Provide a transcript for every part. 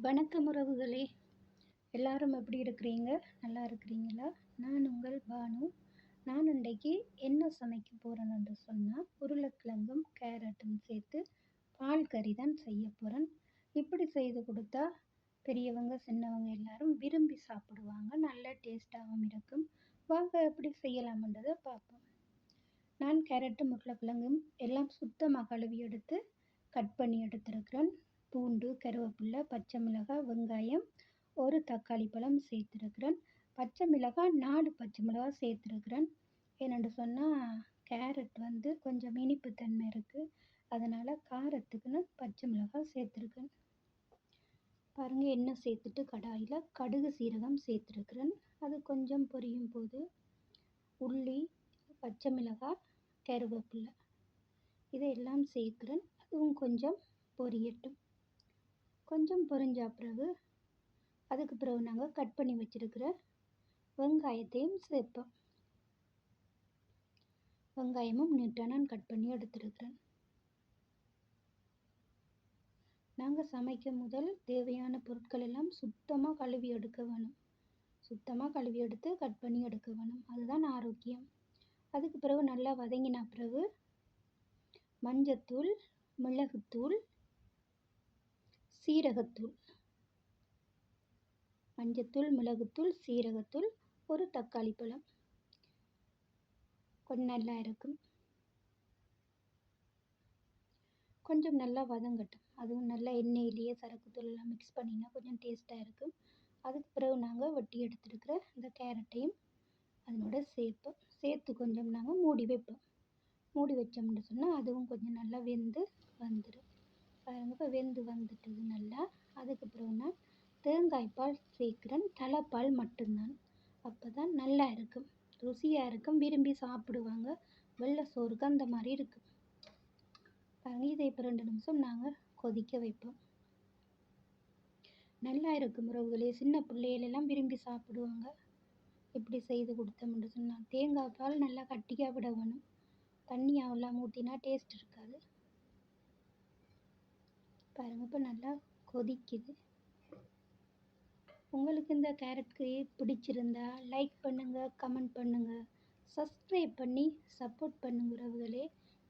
வணக்கம் உறவுகளே! எல்லாரும் எப்படி இருக்கிறீங்க? நல்லா இருக்கிறீங்களா? நான் உங்கள் பானு. நான் இன்றைக்கு என்ன சமைக்க போறேன் என்று சொன்னா, உருளைக்கிழங்கும், கேரட்டும் சேர்த்து பால் கறி தான் செய்ய போறேன். இப்படி செய்து கொடுத்தா பெரியவங்க, சின்னவங்க எல்லாரும் விரும்பி சாப்பிடுவாங்க. நல்ல டேஸ்ட்டாகவும் இருக்கும். வாங்க எப்படி செய்யலாம்ன்றதை பார்ப்போம். நான் கேரட்டும், உருளைக்கிழங்கும் எல்லாம் சுத்தமாக கழுவி எடுத்து கட் பண்ணி எடுத்திருக்கிறேன். பூண்டு, கருவேப்பிலை, பச்சை மிளகாய், வெங்காயம், ஒரு தக்காளி பழம் சேர்த்துருக்கிறேன். பச்சை மிளகாய் 4 பச்சை மிளகாய் சேர்த்துருக்கிறேன். ஏனென்று சொன்னால் கேரட் கொஞ்சம் இனிப்பு தன்மை இருக்குது. அதனால் காரத்துக்குன்னு பச்சை மிளகாய் சேர்த்துருக்கேன். பாருங்கள், எண்ணெய் சேர்த்துட்டு கடாயில் கடுகு சீரகம் சேர்த்துருக்கிறேன். அது கொஞ்சம் பொரியும் போது உள்ளி, பச்சை மிளகாய், கருவேப்பிலை இதையெல்லாம் சேர்க்குறேன். அதுவும் கொஞ்சம் பொரியட்டும். கொஞ்சம் பொரிஞ்ச பிறகு அதுக்கு பிறகு நாங்கள் கட் பண்ணி வச்சுருக்கிற வெங்காயத்தையும் சேர்ப்போம். வெங்காயமும் நீட்டாக நான் கட் பண்ணி எடுத்துருக்கிறேன். நாங்கள் சமைக்கும் முதல் தேவையான பொருட்கள் எல்லாம் சுத்தமாக கழுவி எடுக்க வேணும். சுத்தமாக கழுவி எடுத்து கட் பண்ணி எடுக்க வேணும். அதுதான் ஆரோக்கியம். அதுக்கு பிறகு நல்லா வதங்கின பிறகு மஞ்சத்தூள், மிளகுத்தூள், சீரகத்தூள், மஞ்சத்தூள், மிளகுத்தூள், சீரகத்தூள், ஒரு தக்காளி பழம் கொஞ்சம் நல்லா இருக்கும். கொஞ்சம் நல்லா வதங்கட்டும். அதுவும் நல்லா எண்ணெயிலேயே சரக்குத்தூள் எல்லாம் மிக்ஸ் பண்ணினா கொஞ்சம் டேஸ்ட்டாக இருக்கும். அதுக்கு பிறகு நாங்கள் வெட்டி எடுத்துருக்கிற இந்த கேரட்டையும் அதனோட சேர்ப்போம். சேர்த்து கொஞ்சம் நாங்கள் மூடி வைப்போம். மூடி வச்சோம்னு சொன்னால் அதுவும் கொஞ்சம் நல்லா வெந்து வந்துடும். பாருங்க, இப்போ வெந்து வந்துட்டது நல்லா. அதுக்கு பிறகு நான் தேங்காய் பால் சேர்க்குறேன். தலைப்பால் மட்டும்தான். அப்போ தான் நல்லா இருக்கும், ருசியாக இருக்கும், விரும்பி சாப்பிடுவாங்க. வெள்ளை சோறுக்கு அந்த மாதிரி இருக்கும். பாருங்கள், இதை இப்போ 2 நிமிஷம் நாங்கள் கொதிக்க வைப்போம். நல்லா இருக்கும் உறவுகளே. சின்ன பிள்ளைகளெல்லாம் விரும்பி சாப்பிடுவாங்க. இப்படி செய்து கொடுத்தோம்னு சொன்னால் தேங்காய் பால் நல்லா கட்டியாக விட வேணும். தண்ணியாகலாம் ஊற்றினா டேஸ்ட் இருக்காது. பாருங்கள், இப்போ நல்லா கொதிக்குது. உங்களுக்கு இந்த கேரட் கறி பிடிச்சிருந்தா லைக் பண்ணுங்கள், கமெண்ட் பண்ணுங்கள், சப்ஸ்கிரைப் பண்ணி சப்போர்ட் பண்ணுங்க உறவுகளே.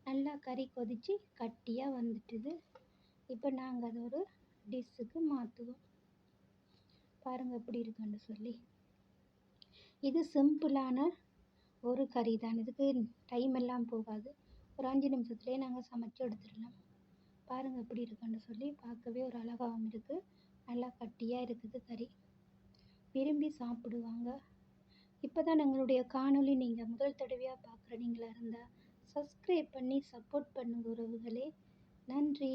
நல்லா கறி கொதித்து கட்டியாக வந்துட்டுது. இப்போ நாங்கள் அதை ஒரு டிஷ்ஷுக்கு மாற்றுவோம். பாருங்கள் எப்படி இருக்குன்னு சொல்லி. இது சிம்பிளான ஒரு கறி தான். இதுக்கு டைம் எல்லாம் போகாது. ஒரு 5 நிமிஷத்துலேயே நாங்கள் சமைச்சு எடுத்துடலாம். பாருங்கள் எப்படி இருக்குன்னு சொல்லி. பார்க்கவே ஒரு அழகாகவும் இருக்குது. நல்லா கட்டியாக இருக்குது கறி. விரும்பி சாப்பிடுவாங்க. இப்போ தான் எங்களுடைய காணொளி நீங்கள் முதல் தடவையாக பார்க்குறீங்களா இருந்தால் சப்ஸ்கிரைப் பண்ணி சப்போர்ட் பண்ணுங்க உறவுகளே. நன்றி.